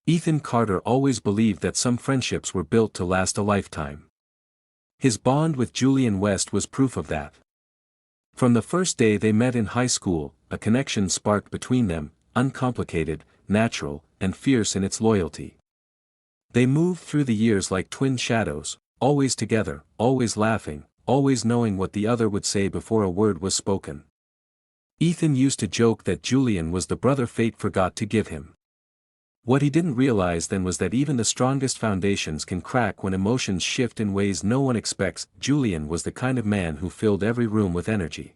Ethan Carter always believed that some friendships were built to last a lifetime. His bond with Julian West was proof of that. From the first day they met in high school, a connection sparked between them, uncomplicated, natural, and fierce in its loyalty. They moved through the years like twin shadows, always together, always laughing, always knowing what the other would say before a word was spoken. Ethan used to joke that Julian was the brother fate forgot to give him. What he didn't realize then was that even the strongest foundations can crack when emotions shift in ways no one expects. Julian was the kind of man who filled every room with energy.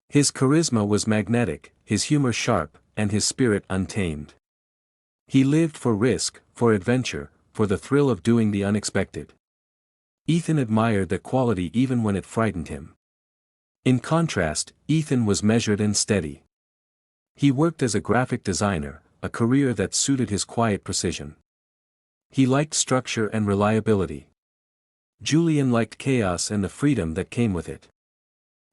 His charisma was magnetic, his humor sharp, and his spirit untamed. He lived for risk, for adventure, for the thrill of doing the unexpected. Ethan admired that quality even when it frightened him. In contrast, Ethan was measured and steady. He worked as a graphic designer, a career that suited his quiet precision. He liked structure and reliability. Julian liked chaos and the freedom that came with it.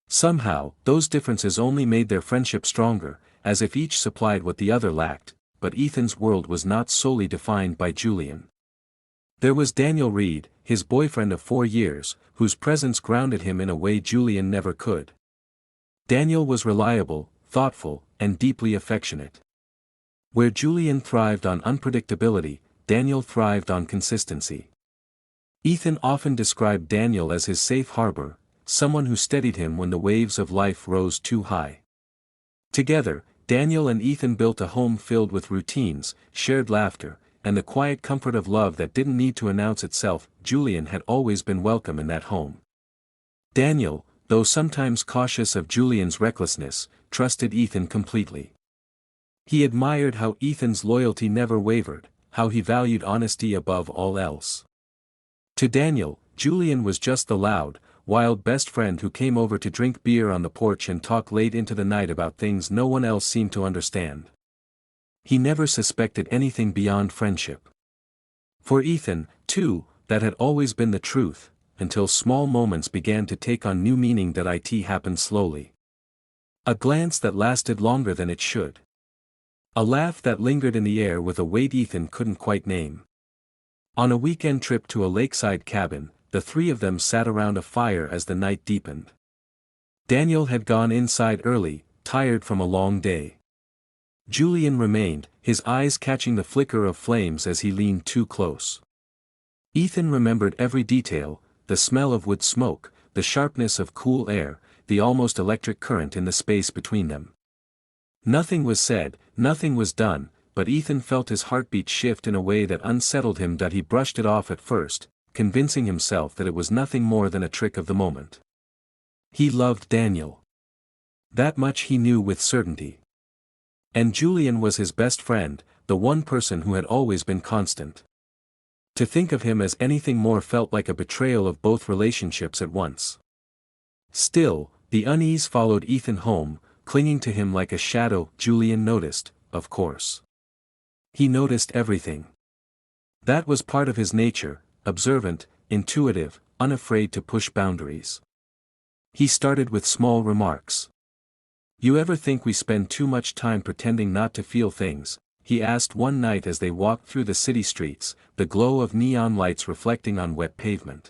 Somehow, those differences only made their friendship stronger, as if each supplied what the other lacked, but Ethan's world was not solely defined by Julian. There was Daniel Reed, his boyfriend of 4 years, whose presence grounded him in a way Julian never could. Daniel was reliable, thoughtful, and deeply affectionate. Where Julian thrived on unpredictability, Daniel thrived on consistency. Ethan often described Daniel as his safe harbor, someone who steadied him when the waves of life rose too high. Together, Daniel and Ethan built a home filled with routines, shared laughter, and the quiet comfort of love that didn't need to announce itself. Julian had always been welcome in that home. Daniel, though sometimes cautious of Julian's recklessness, trusted Ethan completely. He admired how Ethan's loyalty never wavered, how he valued honesty above all else. To Daniel, Julian was just the loud, wild best friend who came over to drink beer on the porch and talk late into the night about things no one else seemed to understand. He never suspected anything beyond friendship. For Ethan, too, that had always been the truth, until small moments began to take on new meaning. That it happened slowly. A glance that lasted longer than it should. A laugh that lingered in the air with a weight Ethan couldn't quite name. On a weekend trip to a lakeside cabin, the three of them sat around a fire as the night deepened. Daniel had gone inside early, tired from a long day. Julian remained, his eyes catching the flicker of flames as he leaned too close. Ethan remembered every detail, the smell of wood smoke, the sharpness of cool air, the almost electric current in the space between them. Nothing was said, nothing was done, but Ethan felt his heartbeat shift in a way that unsettled him. He brushed it off at first, convincing himself that it was nothing more than a trick of the moment. He loved Daniel. That much he knew with certainty. And Julian was his best friend, the one person who had always been constant. To think of him as anything more felt like a betrayal of both relationships at once. Still, the unease followed Ethan home, clinging to him like a shadow. Julian noticed, of course. He noticed everything. That was part of his nature, observant, intuitive, unafraid to push boundaries. He started with small remarks. "You ever think we spend too much time pretending not to feel things?" he asked one night as they walked through the city streets, the glow of neon lights reflecting on wet pavement.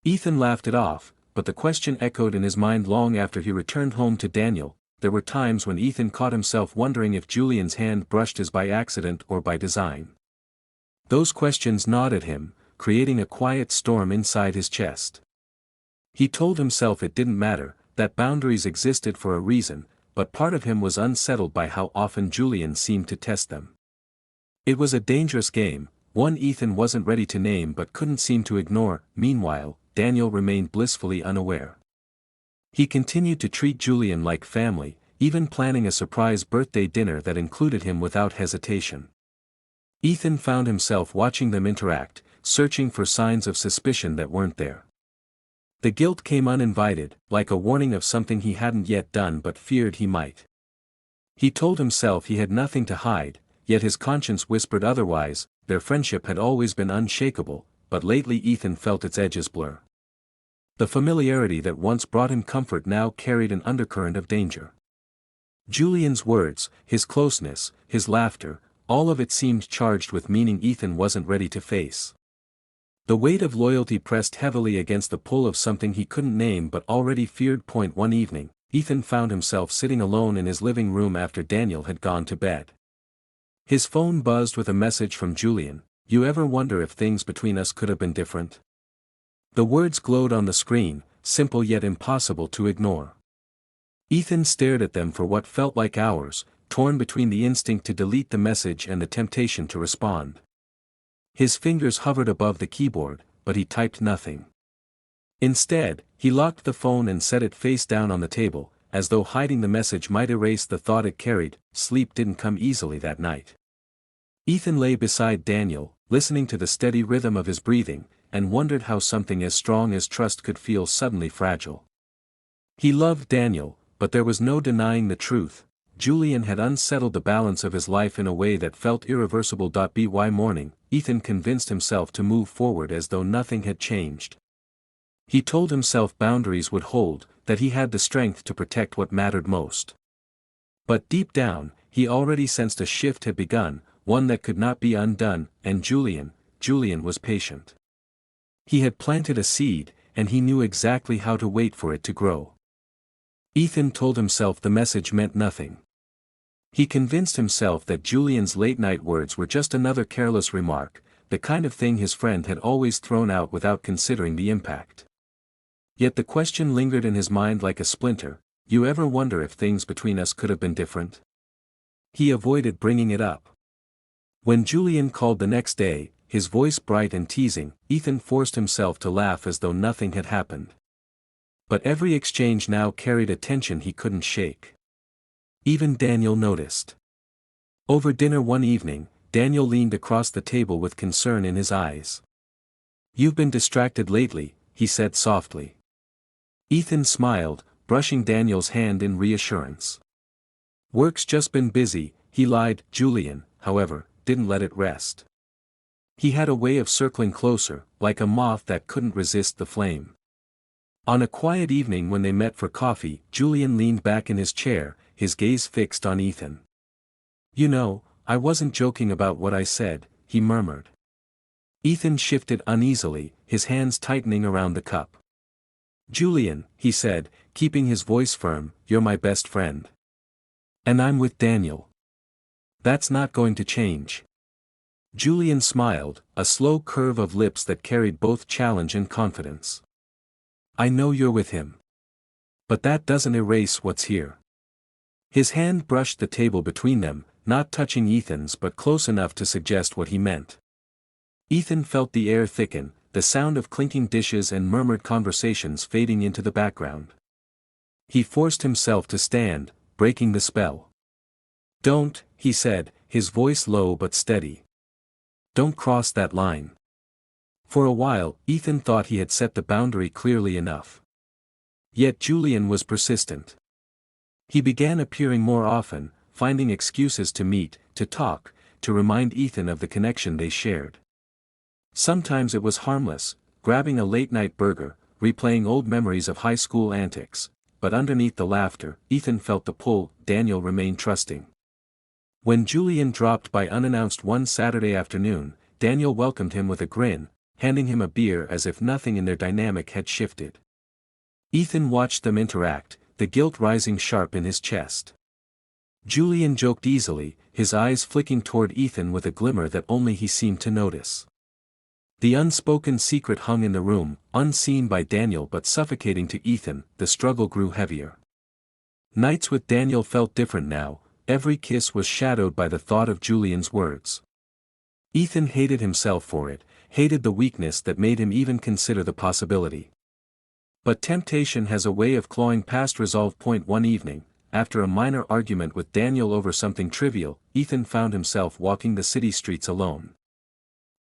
Ethan laughed it off, but the question echoed in his mind long after he returned home to Daniel. There were times when Ethan caught himself wondering if Julian's hand brushed his by accident or by design. Those questions gnawed at him, creating a quiet storm inside his chest. He told himself it didn't matter, that boundaries existed for a reason, but part of him was unsettled by how often Julian seemed to test them. It was a dangerous game, one Ethan wasn't ready to name but couldn't seem to ignore. Meanwhile, Daniel remained blissfully unaware. He continued to treat Julian like family, even planning a surprise birthday dinner that included him without hesitation. Ethan found himself watching them interact, searching for signs of suspicion that weren't there. The guilt came uninvited, like a warning of something he hadn't yet done but feared he might. He told himself he had nothing to hide, yet his conscience whispered otherwise. Their friendship had always been unshakable, but lately Ethan felt its edges blur. The familiarity that once brought him comfort now carried an undercurrent of danger. Julian's words, his closeness, his laughter, all of it seemed charged with meaning Ethan wasn't ready to face. The weight of loyalty pressed heavily against the pull of something he couldn't name but already feared. One evening, Ethan found himself sitting alone in his living room after Daniel had gone to bed. His phone buzzed with a message from Julian. "You ever wonder if things between us could have been different?" The words glowed on the screen, simple yet impossible to ignore. Ethan stared at them for what felt like hours, torn between the instinct to delete the message and the temptation to respond. His fingers hovered above the keyboard, but he typed nothing. Instead, he locked the phone and set it face down on the table, as though hiding the message might erase the thought it carried. Sleep didn't come easily that night. Ethan lay beside Daniel, listening to the steady rhythm of his breathing, and wondered how something as strong as trust could feel suddenly fragile. He loved Daniel, but there was no denying the truth. Julian had unsettled the balance of his life in a way that felt irreversible. By morning, Ethan convinced himself to move forward as though nothing had changed. He told himself boundaries would hold, that he had the strength to protect what mattered most. But deep down, he already sensed a shift had begun, one that could not be undone, and Julian was patient. He had planted a seed, and he knew exactly how to wait for it to grow. Ethan told himself the message meant nothing. He convinced himself that Julian's late-night words were just another careless remark, the kind of thing his friend had always thrown out without considering the impact. Yet the question lingered in his mind like a splinter. You ever wonder if things between us could have been different? He avoided bringing it up. When Julian called the next day, his voice bright and teasing, Ethan forced himself to laugh as though nothing had happened. But every exchange now carried a tension he couldn't shake. Even Daniel noticed. Over dinner one evening, Daniel leaned across the table with concern in his eyes. "You've been distracted lately," he said softly. Ethan smiled, brushing Daniel's hand in reassurance. "Work's just been busy," he lied. Julian, however, didn't let it rest. He had a way of circling closer, like a moth that couldn't resist the flame. On a quiet evening when they met for coffee, Julian leaned back in his chair, his gaze fixed on Ethan. "You know, I wasn't joking about what I said," he murmured. Ethan shifted uneasily, his hands tightening around the cup. "Julian," he said, keeping his voice firm, "you're my best friend. And I'm with Daniel. That's not going to change." Julian smiled, a slow curve of lips that carried both challenge and confidence. "I know you're with him. But that doesn't erase what's here." His hand brushed the table between them, not touching Ethan's but close enough to suggest what he meant. Ethan felt the air thicken, the sound of clinking dishes and murmured conversations fading into the background. He forced himself to stand, breaking the spell. "Don't," he said, his voice low but steady. "Don't cross that line." For a while, Ethan thought he had set the boundary clearly enough. Yet Julian was persistent. He began appearing more often, finding excuses to meet, to talk, to remind Ethan of the connection they shared. Sometimes it was harmless, grabbing a late-night burger, replaying old memories of high school antics, but underneath the laughter, Ethan felt the pull. Daniel remained trusting. When Julian dropped by unannounced one Saturday afternoon, Daniel welcomed him with a grin, handing him a beer as if nothing in their dynamic had shifted. Ethan watched them interact, the guilt rising sharp in his chest. Julian joked easily, his eyes flicking toward Ethan with a glimmer that only he seemed to notice. The unspoken secret hung in the room, unseen by Daniel but suffocating to Ethan. The struggle grew heavier. Nights with Daniel felt different now, every kiss was shadowed by the thought of Julian's words. Ethan hated himself for it, hated the weakness that made him even consider the possibility. But temptation has a way of clawing past resolve. One evening, after a minor argument with Daniel over something trivial, Ethan found himself walking the city streets alone.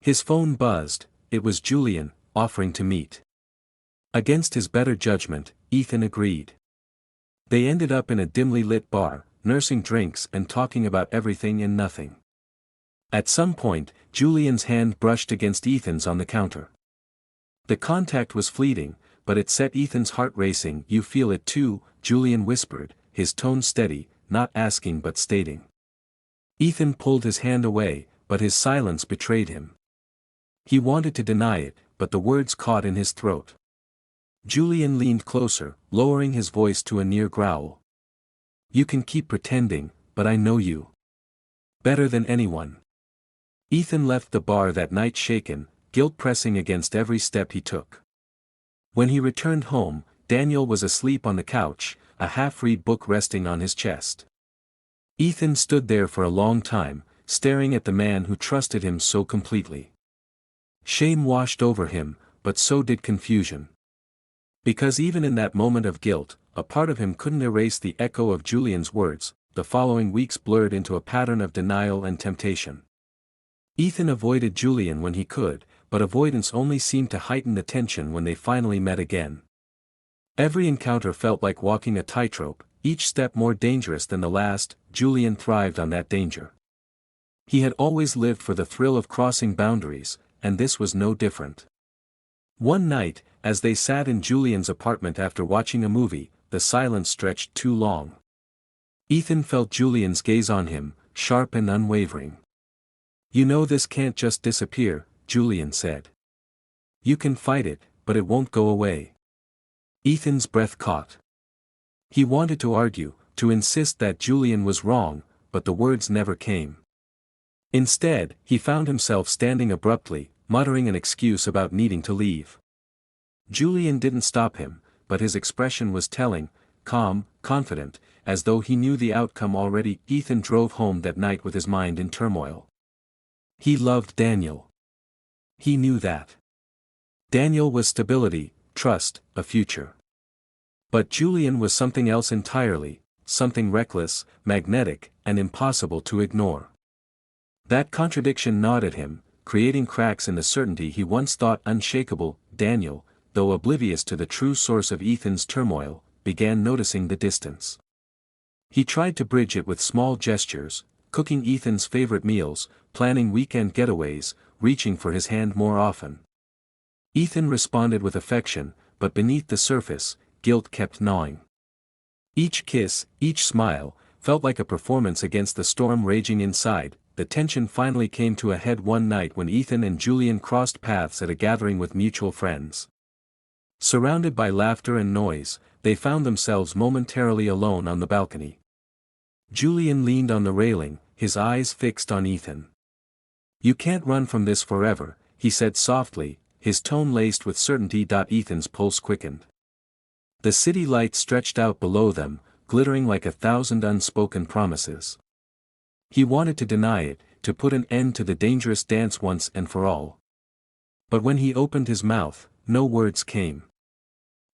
His phone buzzed. It was Julian, offering to meet. Against his better judgment, Ethan agreed. They ended up in a dimly lit bar, nursing drinks and talking about everything and nothing. At some point, Julian's hand brushed against Ethan's on the counter. The contact was fleeting, but it set Ethan's heart racing. "You feel it too," Julian whispered, his tone steady, not asking but stating. Ethan pulled his hand away, but his silence betrayed him. He wanted to deny it, but the words caught in his throat. Julian leaned closer, lowering his voice to a near growl. You can keep pretending, but I know you better than anyone. Ethan left the bar that night shaken, guilt pressing against every step he took. When he returned home, Daniel was asleep on the couch, a half-read book resting on his chest. Ethan stood there for a long time, staring at the man who trusted him so completely. Shame washed over him, but so did confusion. Because even in that moment of guilt, a part of him couldn't erase the echo of Julian's words. The following weeks blurred into a pattern of denial and temptation. Ethan avoided Julian when he could, but avoidance only seemed to heighten the tension when they finally met again. Every encounter felt like walking a tightrope, each step more dangerous than the last. Julian thrived on that danger. He had always lived for the thrill of crossing boundaries, and this was no different. One night, as they sat in Julian's apartment after watching a movie, the silence stretched too long. Ethan felt Julian's gaze on him, sharp and unwavering. You know this can't just disappear, Julian said. You can fight it, but it won't go away. Ethan's breath caught. He wanted to argue, to insist that Julian was wrong, but the words never came. Instead, he found himself standing abruptly, muttering an excuse about needing to leave. Julian didn't stop him, but his expression was telling, calm, confident, as though he knew the outcome already. Ethan drove home that night with his mind in turmoil. He loved Daniel. He knew that. Daniel was stability, trust, a future. But Julian was something else entirely, something reckless, magnetic, and impossible to ignore. That contradiction gnawed at him, creating cracks in the certainty he once thought unshakable. Daniel, though oblivious to the true source of Ethan's turmoil, began noticing the distance. He tried to bridge it with small gestures, cooking Ethan's favorite meals, planning weekend getaways, reaching for his hand more often. Ethan responded with affection, but beneath the surface, guilt kept gnawing. Each kiss, each smile, felt like a performance against the storm raging inside. The tension finally came to a head one night when Ethan and Julian crossed paths at a gathering with mutual friends. Surrounded by laughter and noise, they found themselves momentarily alone on the balcony. Julian leaned on the railing, his eyes fixed on Ethan. You can't run from this forever, he said softly, his tone laced with certainty. Ethan's pulse quickened. The city lights stretched out below them, glittering like 1,000 unspoken promises. He wanted to deny it, to put an end to the dangerous dance once and for all. But when he opened his mouth, no words came.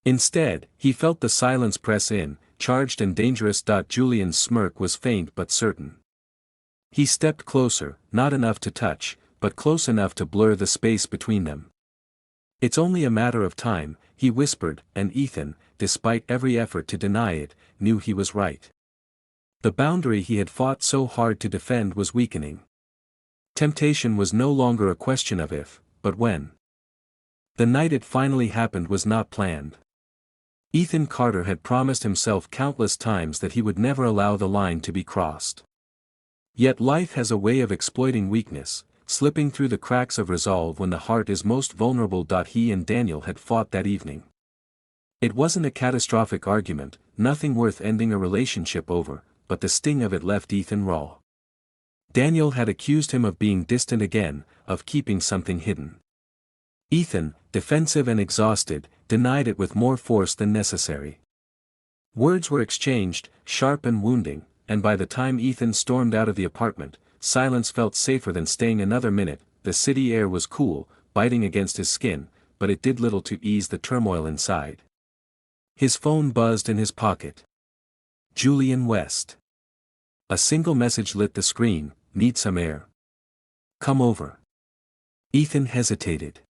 Instead, he felt the silence press in, charged and dangerous. Julian's smirk was faint but certain. He stepped closer, not enough to touch, but close enough to blur the space between them. It's only a matter of time, he whispered, and Ethan, despite every effort to deny it, knew he was right. The boundary he had fought so hard to defend was weakening. Temptation was no longer a question of if, but when. The night it finally happened was not planned. Ethan Carter had promised himself countless times that he would never allow the line to be crossed. Yet life has a way of exploiting weakness, slipping through the cracks of resolve when the heart is most vulnerable. He and Daniel had fought that evening. It wasn't a catastrophic argument, nothing worth ending a relationship over, but the sting of it left Ethan raw. Daniel had accused him of being distant again, of keeping something hidden. Ethan, defensive and exhausted, denied it with more force than necessary. Words were exchanged, sharp and wounding, and by the time Ethan stormed out of the apartment, silence felt safer than staying another minute. The city air was cool, biting against his skin, but it did little to ease the turmoil inside. His phone buzzed in his pocket. Julian West. A single message lit the screen, "Need some air? Come over." Ethan hesitated.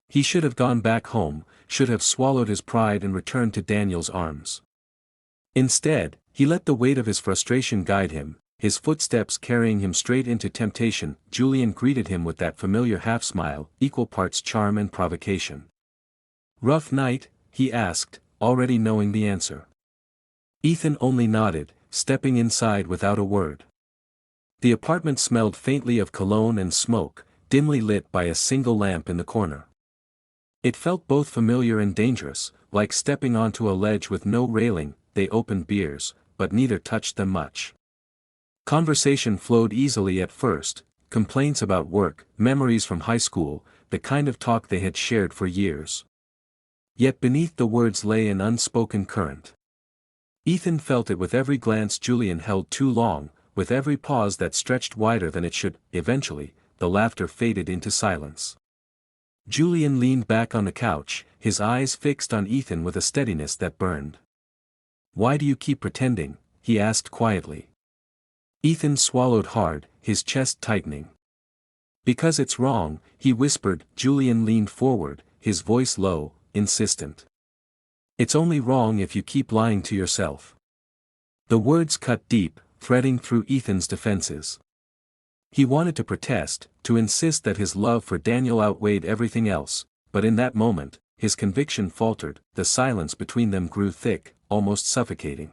He should have gone back home, should have swallowed his pride and returned to Daniel's arms. Instead, he let the weight of his frustration guide him, his footsteps carrying him straight into temptation. Julian greeted him with that familiar half-smile, equal parts charm and provocation. "Rough night?" he asked, already knowing the answer. Ethan only nodded, stepping inside without a word. The apartment smelled faintly of cologne and smoke, dimly lit by a single lamp in the corner. It felt both familiar and dangerous, like stepping onto a ledge with no railing. They opened beers, but neither touched them much. Conversation flowed easily at first, complaints about work, memories from high school, the kind of talk they had shared for years. Yet beneath the words lay an unspoken current. Ethan felt it with every glance Julian held too long, with every pause that stretched wider than it should. Eventually, the laughter faded into silence. Julian leaned back on the couch, his eyes fixed on Ethan with a steadiness that burned. "Why do you keep pretending?" he asked quietly. Ethan swallowed hard, his chest tightening. "Because it's wrong," he whispered. Julian leaned forward, his voice low, insistent. "It's only wrong if you keep lying to yourself." The words cut deep, threading through Ethan's defenses. He wanted to protest, to insist that his love for Daniel outweighed everything else, but in that moment, his conviction faltered. The silence between them grew thick, almost suffocating.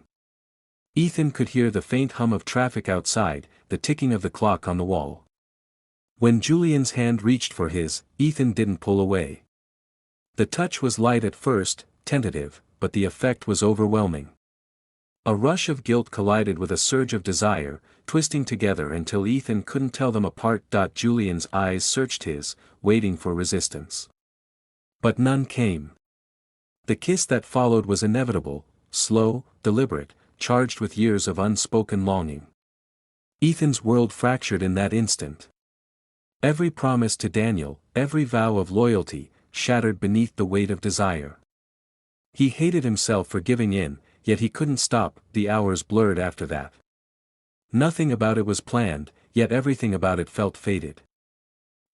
Ethan could hear the faint hum of traffic outside, the ticking of the clock on the wall. When Julian's hand reached for his, Ethan didn't pull away. The touch was light at first, tentative, but the effect was overwhelming. A rush of guilt collided with a surge of desire, twisting together until Ethan couldn't tell them apart. Julian's eyes searched his, waiting for resistance. But none came. The kiss that followed was inevitable, slow, deliberate, charged with years of unspoken longing. Ethan's world fractured in that instant. Every promise to Daniel, every vow of loyalty, shattered beneath the weight of desire. He hated himself for giving in, yet he couldn't stop. The hours blurred after that. Nothing about it was planned, yet everything about it felt fated.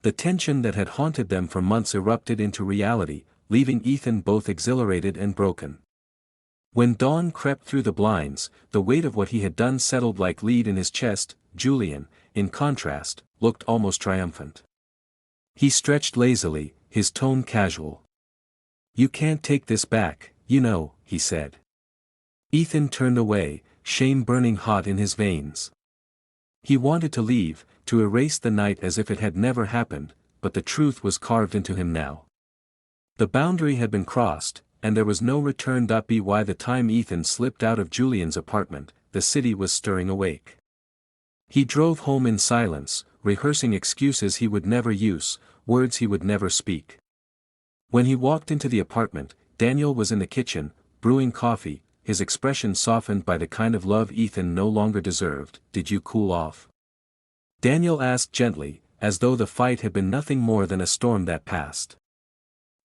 The tension that had haunted them for months erupted into reality, leaving Ethan both exhilarated and broken. When dawn crept through the blinds, the weight of what he had done settled like lead in his chest. Julian, in contrast, looked almost triumphant. He stretched lazily, his tone casual. "You can't take this back, you know," he said. Ethan turned away, shame burning hot in his veins. He wanted to leave, to erase the night as if it had never happened, but the truth was carved into him now. The boundary had been crossed, and there was no return. By the time Ethan slipped out of Julian's apartment, the city was stirring awake. He drove home in silence, rehearsing excuses he would never use, words he would never speak. When he walked into the apartment, Daniel was in the kitchen, brewing coffee, his expression softened by the kind of love Ethan no longer deserved. "Did you cool off?" Daniel asked gently, as though the fight had been nothing more than a storm that passed.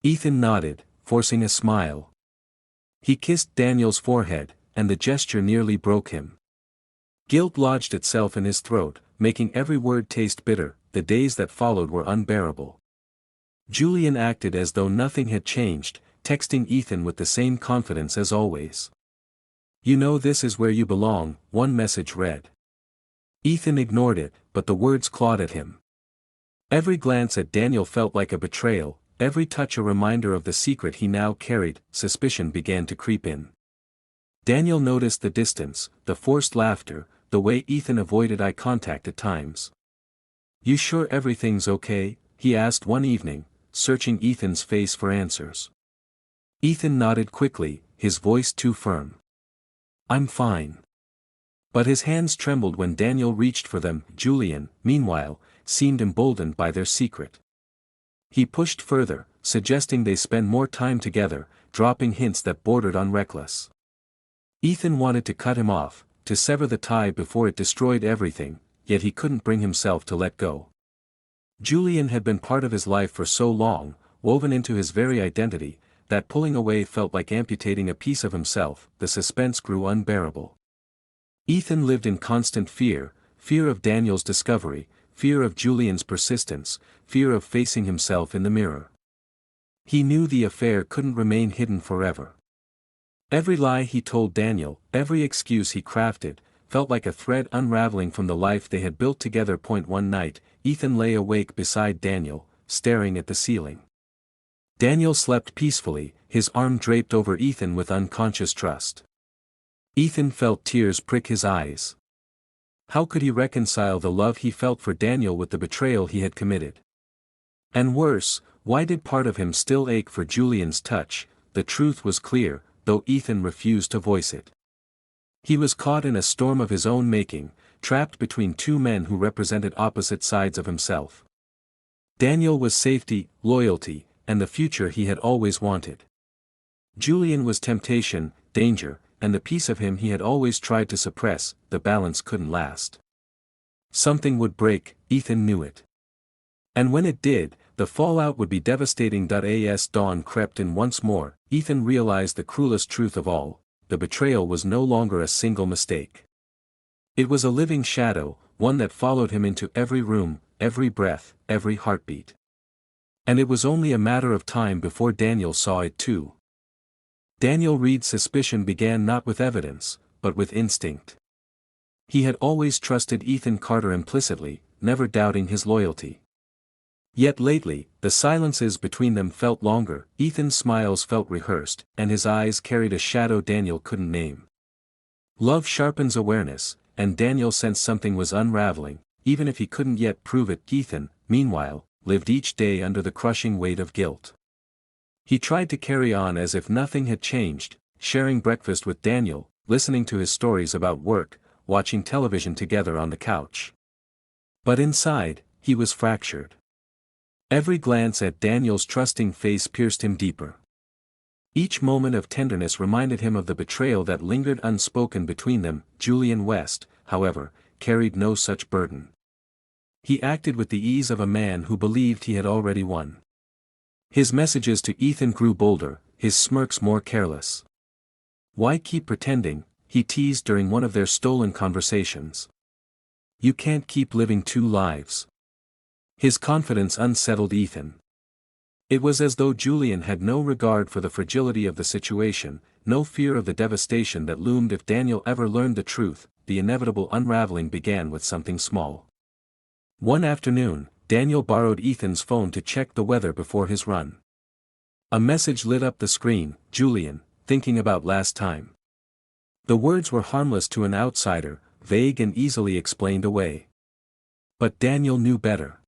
Ethan nodded, forcing a smile. He kissed Daniel's forehead, and the gesture nearly broke him. Guilt lodged itself in his throat, making every word taste bitter. The days that followed were unbearable. Julian acted as though nothing had changed, texting Ethan with the same confidence as always. "You know this is where you belong," one message read. Ethan ignored it, but the words clawed at him. Every glance at Daniel felt like a betrayal, every touch a reminder of the secret he now carried. Suspicion began to creep in. Daniel noticed the distance, the forced laughter, the way Ethan avoided eye contact at times. "You sure everything's okay?" he asked one evening, searching Ethan's face for answers. Ethan nodded quickly, his voice too firm. "I'm fine." But his hands trembled when Daniel reached for them. Julian, meanwhile, seemed emboldened by their secret. He pushed further, suggesting they spend more time together, dropping hints that bordered on reckless. Ethan wanted to cut him off, to sever the tie before it destroyed everything, yet he couldn't bring himself to let go. Julian had been part of his life for so long, woven into his very identity, that pulling away felt like amputating a piece of himself. The suspense grew unbearable. Ethan lived in constant fear, fear of Daniel's discovery, fear of Julian's persistence, fear of facing himself in the mirror. He knew the affair couldn't remain hidden forever. Every lie he told Daniel, every excuse he crafted, felt like a thread unraveling from the life they had built together. One night, Ethan lay awake beside Daniel, staring at the ceiling. Daniel slept peacefully, his arm draped over Ethan with unconscious trust. Ethan felt tears prick his eyes. How could he reconcile the love he felt for Daniel with the betrayal he had committed? And worse, why did part of him still ache for Julian's touch? The truth was clear, though Ethan refused to voice it. He was caught in a storm of his own making, trapped between two men who represented opposite sides of himself. Daniel was safety, loyalty, and the future he had always wanted. Julian was temptation, danger, and the piece of him he had always tried to suppress. The balance couldn't last. Something would break, Ethan knew it. And when it did, the fallout would be devastating. As dawn crept in once more, Ethan realized the cruelest truth of all: the betrayal was no longer a single mistake. It was a living shadow, one that followed him into every room, every breath, every heartbeat. And it was only a matter of time before Daniel saw it too. Daniel Reed's suspicion began not with evidence, but with instinct. He had always trusted Ethan Carter implicitly, never doubting his loyalty. Yet lately, the silences between them felt longer. Ethan's smiles felt rehearsed, and his eyes carried a shadow Daniel couldn't name. Love sharpens awareness, and Daniel sensed something was unraveling, even if he couldn't yet prove it. Ethan, meanwhile, lived each day under the crushing weight of guilt. He tried to carry on as if nothing had changed, sharing breakfast with Daniel, listening to his stories about work, watching television together on the couch. But inside, he was fractured. Every glance at Daniel's trusting face pierced him deeper. Each moment of tenderness reminded him of the betrayal that lingered unspoken between them. Julian West, however, carried no such burden. He acted with the ease of a man who believed he had already won. His messages to Ethan grew bolder, his smirks more careless. "Why keep pretending?" he teased during one of their stolen conversations. "You can't keep living two lives." His confidence unsettled Ethan. It was as though Julian had no regard for the fragility of the situation, no fear of the devastation that loomed if Daniel ever learned the truth. The inevitable unraveling began with something small. One afternoon, Daniel borrowed Ethan's phone to check the weather before his run. A message lit up the screen: "Julian, thinking about last time." The words were harmless to an outsider, vague and easily explained away. But Daniel knew better.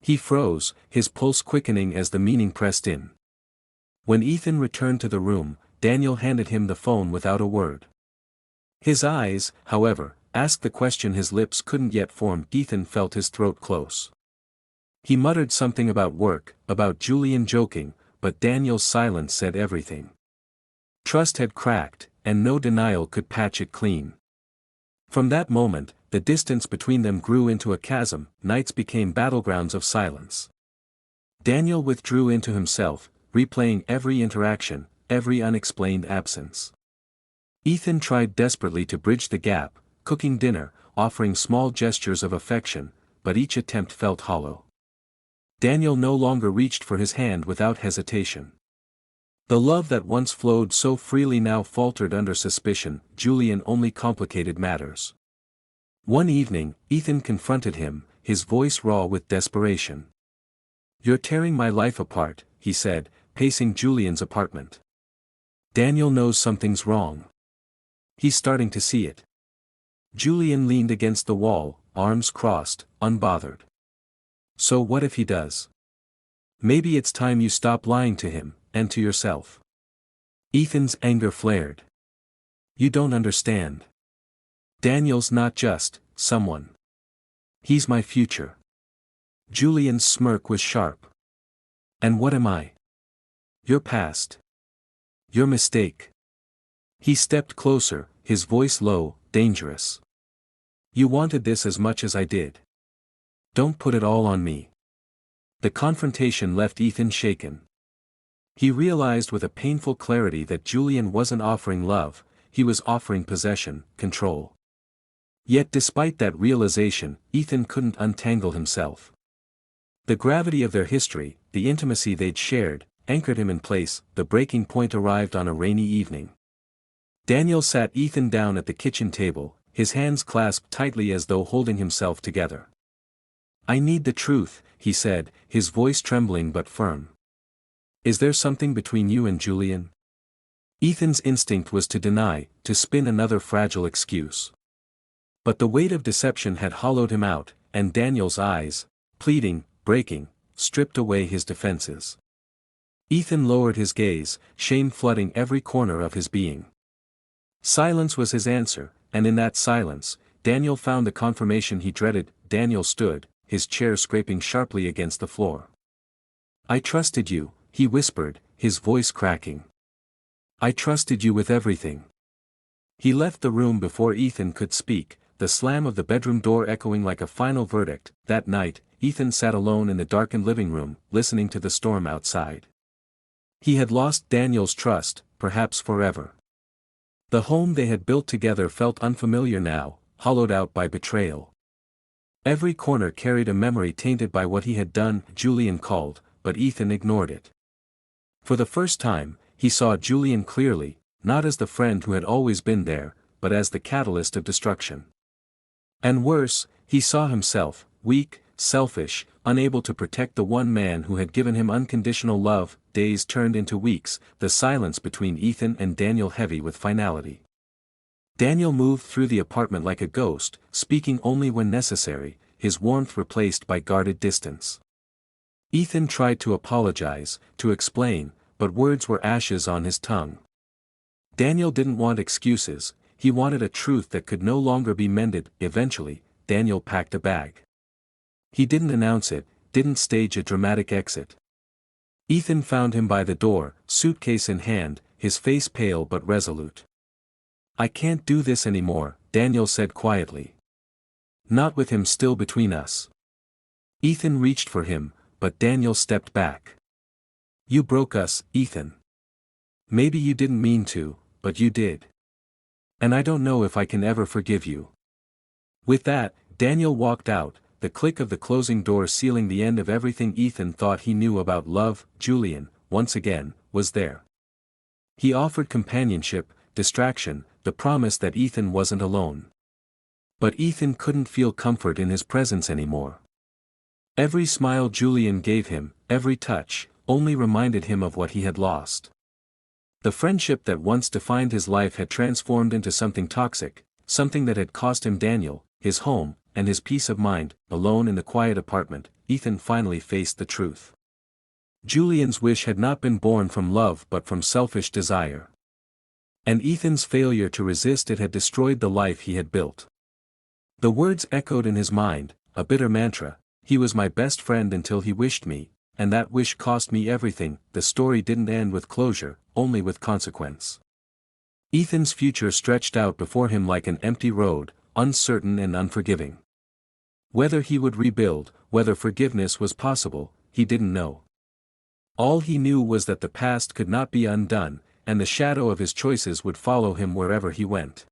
He froze, his pulse quickening as the meaning pressed in. When Ethan returned to the room, Daniel handed him the phone without a word. His eyes, however, asked the question his lips couldn't yet form. Ethan felt his throat close. He muttered something about work, about Julian joking, but Daniel's silence said everything. Trust had cracked, and no denial could patch it clean. From that moment, the distance between them grew into a chasm. Nights became battlegrounds of silence. Daniel withdrew into himself, replaying every interaction, every unexplained absence. Ethan tried desperately to bridge the gap, cooking dinner, offering small gestures of affection, but each attempt felt hollow. Daniel no longer reached for his hand without hesitation. The love that once flowed so freely now faltered under suspicion. Julian only complicated matters. One evening, Ethan confronted him, his voice raw with desperation. "You're tearing my life apart," he said, pacing Julian's apartment. "Daniel knows something's wrong. He's starting to see it." Julian leaned against the wall, arms crossed, unbothered. "So what if he does? Maybe it's time you stop lying to him, and to yourself." Ethan's anger flared. "You don't understand. Daniel's not just someone. He's my future." Julian's smirk was sharp. "And what am I?" "Your past. Your mistake." He stepped closer, his voice low, dangerous. "You wanted this as much as I did. Don't put it all on me." The confrontation left Ethan shaken. He realized with a painful clarity that Julian wasn't offering love, he was offering possession, control. Yet despite that realization, Ethan couldn't untangle himself. The gravity of their history, the intimacy they'd shared, anchored him in place. The breaking point arrived on a rainy evening. Daniel sat Ethan down at the kitchen table, his hands clasped tightly as though holding himself together. "I need the truth," he said, his voice trembling but firm. "Is there something between you and Julian?" Ethan's instinct was to deny, to spin another fragile excuse. But the weight of deception had hollowed him out, and Daniel's eyes, pleading, breaking, stripped away his defenses. Ethan lowered his gaze, shame flooding every corner of his being. Silence was his answer, and in that silence, Daniel found the confirmation he dreaded. Daniel stood, his chair scraping sharply against the floor. "I trusted you," he whispered, his voice cracking. "I trusted you with everything." He left the room before Ethan could speak, the slam of the bedroom door echoing like a final verdict. That night, Ethan sat alone in the darkened living room, listening to the storm outside. He had lost Daniel's trust, perhaps forever. The home they had built together felt unfamiliar now, hollowed out by betrayal. Every corner carried a memory tainted by what he had done. Julian called, but Ethan ignored it. For the first time, he saw Julian clearly, not as the friend who had always been there, but as the catalyst of destruction. And worse, he saw himself, weak, selfish, unable to protect the one man who had given him unconditional love. Days turned into weeks, the silence between Ethan and Daniel heavy with finality. Daniel moved through the apartment like a ghost, speaking only when necessary, his warmth replaced by guarded distance. Ethan tried to apologize, to explain, but words were ashes on his tongue. Daniel didn't want excuses, he wanted a truth that could no longer be mended. Eventually, Daniel packed a bag. He didn't announce it, didn't stage a dramatic exit. Ethan found him by the door, suitcase in hand, his face pale but resolute. "I can't do this anymore," Daniel said quietly. "Not with him still between us." Ethan reached for him, but Daniel stepped back. "You broke us, Ethan. Maybe you didn't mean to, but you did. And I don't know if I can ever forgive you." With that, Daniel walked out, the click of the closing door sealing the end of everything Ethan thought he knew about love. Julian, once again, was there. He offered companionship, distraction, the promise that Ethan wasn't alone. But Ethan couldn't feel comfort in his presence anymore. Every smile Julian gave him, every touch, only reminded him of what he had lost. The friendship that once defined his life had transformed into something toxic, something that had cost him Daniel, his home, and his peace of mind. Alone in the quiet apartment, Ethan finally faced the truth. Julian's wish had not been born from love but from selfish desire. And Ethan's failure to resist it had destroyed the life he had built. The words echoed in his mind, a bitter mantra: "He was my best friend until he wished me, and that wish cost me everything." The story didn't end with closure, only with consequence. Ethan's future stretched out before him like an empty road, uncertain and unforgiving. Whether he would rebuild, whether forgiveness was possible, he didn't know. All he knew was that the past could not be undone, and the shadow of his choices would follow him wherever he went.